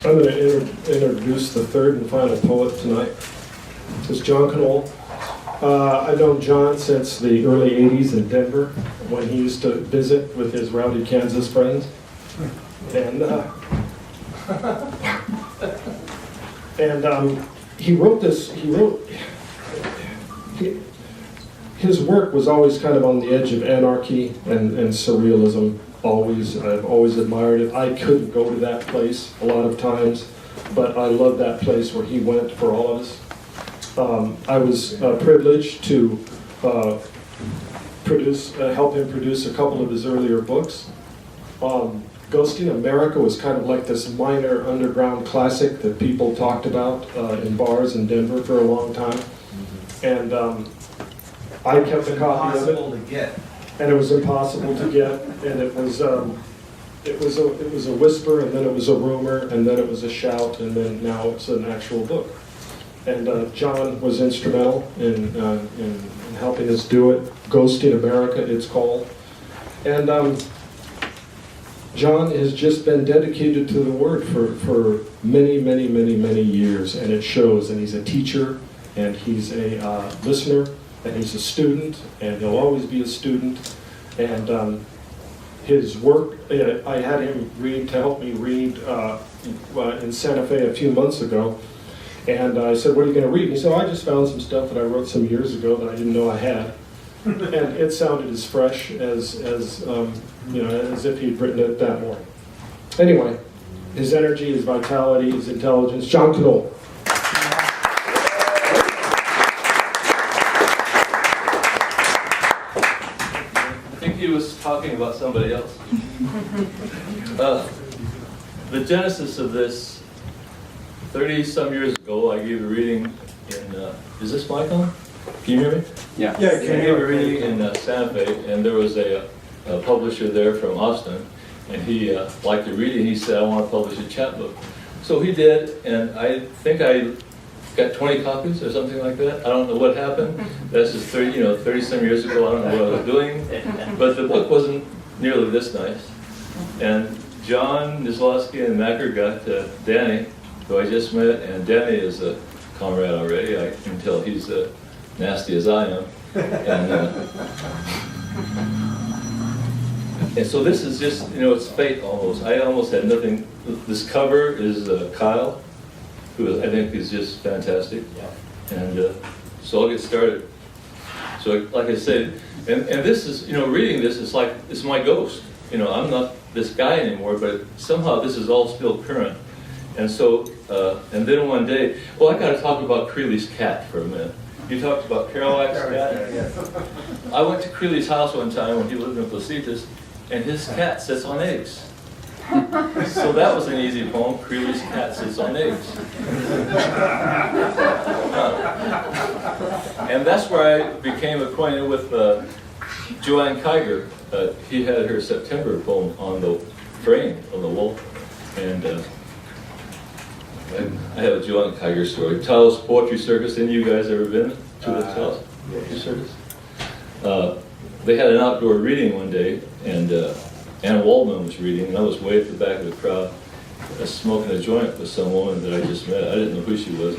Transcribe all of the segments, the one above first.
I'm going to introduce the third and final poet tonight. It's John Knoll. I've known John since the early 80s in Denver, when he used to visit with his rowdy Kansas friends. And he wrote this, his work was always kind of on the edge of anarchy and surrealism. I've always admired it. I couldn't go to that place a lot of times, but I love that place where he went for all of us. I was privileged to help him produce a couple of his earlier books. Ghosting America was kind of like this minor underground classic that people talked about in bars in Denver for a long time. And I kept a copy of it. Impossible to get. And it was impossible to get, and it was a whisper, and then it was a rumor, and then it was a shout, and then now it's an actual book. And John was instrumental in helping us do it. Ghosting America, it's called. And John has just been dedicated to the word for many, many, many, many years, and it shows. And he's a teacher, and he's a listener, and he's a student, and he'll always be a student. And his work, I had him help me read in Santa Fe a few months ago. And I said, what are you going to read? And he said, I just found some stuff that I wrote some years ago that I didn't know I had. And it sounded as fresh as if he'd written it that morning. Anyway, his energy, his vitality, his intelligence. John Knoll. I think he was talking about somebody else. The genesis of this, 30-some years ago, I gave a reading in, is this mic on? Can you hear me? Yeah. I gave a reading in Santa Fe, and there was a publisher there from Austin, and he liked the reading. He said, I want to publish a chapbook. So he did, and I think I got 20 copies or something like that. I don't know what happened. That's just 30-some years ago. I don't know what I was doing. But the book wasn't nearly this nice. And John Nislowski and Macker got Danny, who I just met, and Danny is a comrade already. I can tell he's nasty as I am. And so this is just, it's fate almost. I almost had nothing. This cover is Kyle, who I think is just fantastic. And so I'll get started. So like I said, and this is, reading this is like, it's my ghost. I'm not this guy anymore, but somehow this is all still current. And so, and then one day, I got to talk about Creeley's cat for a minute. You talked about Kerouac's cat? I went to Creeley's house one time when he lived in Placitas, and his cat sits on eggs. So that was an easy poem, Creeley's cat sits on eggs. And that's where I became acquainted with Joanne Kiger. He had her September poem on the frame of the wall. And I have a Joanne Kiger story. Taos Poetry Circus. Any of you guys ever been to the Taos Poetry Circus? They had an outdoor reading one day, and Anna Waldman was reading, and I was way at the back of the crowd, smoking a joint with some woman that I just met. I didn't know who she was.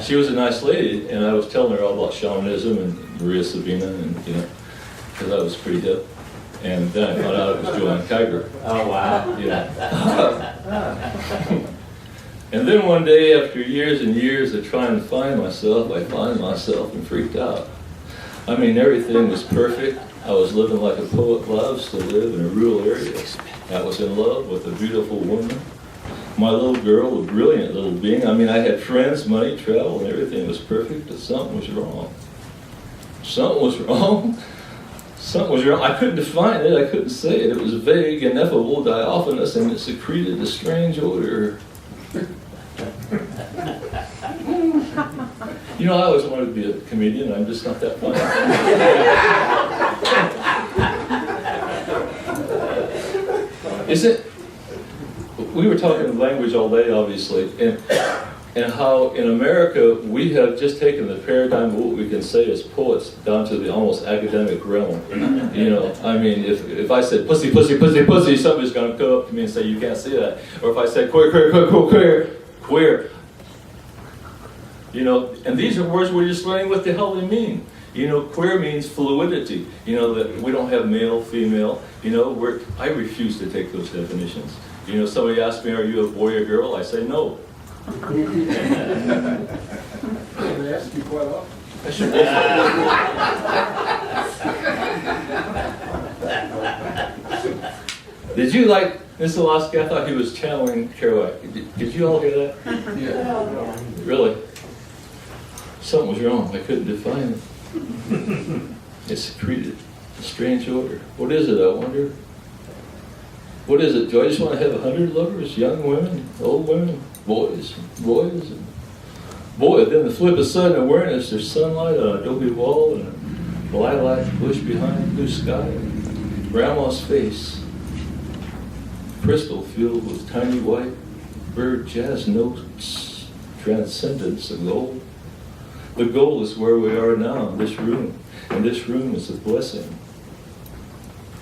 She was a nice lady, and I was telling her all about shamanism and Maria Sabina, and because I was pretty hip. And then I found out it was Joanne Kiger. Oh, wow. And then one day, after years and years of trying to find myself, I found myself and freaked out. I mean, everything was perfect. I was living like a poet loves to live in a rural area. I was in love with a beautiful woman. My little girl, a brilliant little being. I mean, I had friends, money, travel, and everything was perfect, but something was wrong. Something was wrong. Something was wrong. I couldn't define it. I couldn't say it. It was vague, ineffable, diaphanous, and it secreted a strange odor. I always wanted to be a comedian. I'm just not that funny. We were talking language all day, obviously, and and how in America we have just taken the paradigm of what we can say as poets down to the almost academic realm. You know, I mean, if I said pussy, pussy, pussy, pussy, somebody's going to come up to me and say, you can't say that. Or if I said queer, queer, queer, queer, queer, queer. You know, and these are words we're just learning what the hell they mean. You know, queer means fluidity. You know, that we don't have male, female. You know, I refuse to take those definitions. You know, somebody asks me, are you a boy or girl? I say no. They ask you quite often. I should Did you like Mr. Lasky? I thought he was channeling Kerouac. Did you all hear that? Yeah. Really? Something was wrong. I couldn't define it. It secreted a strange odor. What is it, I wonder? What is it? Do I just want to have 100 lovers? Young women, old women, boys, and boy, then the flip of sudden awareness, there's sunlight on an adobe wall and a lilac bush behind blue sky. Grandma's face, crystal filled with tiny white bird jazz notes, transcendence of gold. The goal is where we are now, in this room, and this room is a blessing.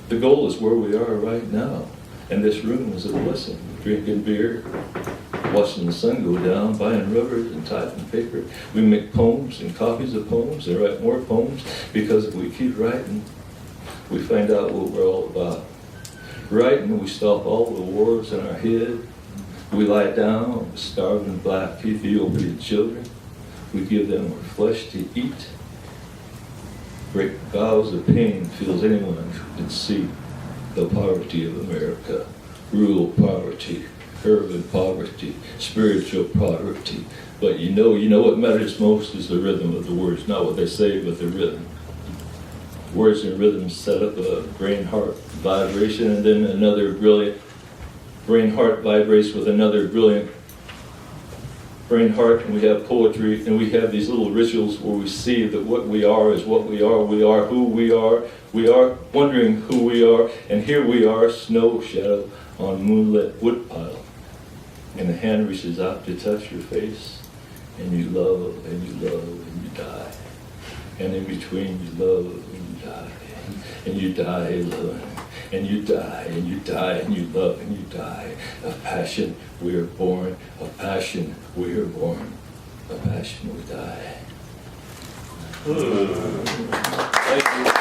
The goal is where we are right now, and this room is a blessing. Drinking beer, watching the sun go down, buying rubbers and typing paper. We make poems and copies of poems and write more poems because if we keep writing, we find out what we're all about. Writing, we stop all the wars in our head. We lie down with starving black Ethiopian children. We give them our flesh to eat. Great vows of pain feels anyone who can see the poverty of America. Rural poverty, urban poverty, spiritual poverty. But you know what matters most is the rhythm of the words, not what they say, but the rhythm. Words and rhythm set up a brain-heart vibration, and then another brilliant brain-heart vibrates with another brilliant brain-heart, and we have poetry, and we have these little rituals where we see that what we are is what we are who we are wondering who we are, and here we are, snow shadow on moonlit woodpile, and the hand reaches out to touch your face, and you love, and you love, and you die. And in between you love, and you die, and you die loving, and you die, and you die, and you love, and you die. Of passion we are born, of passion we are born, of passion we die. Thank you.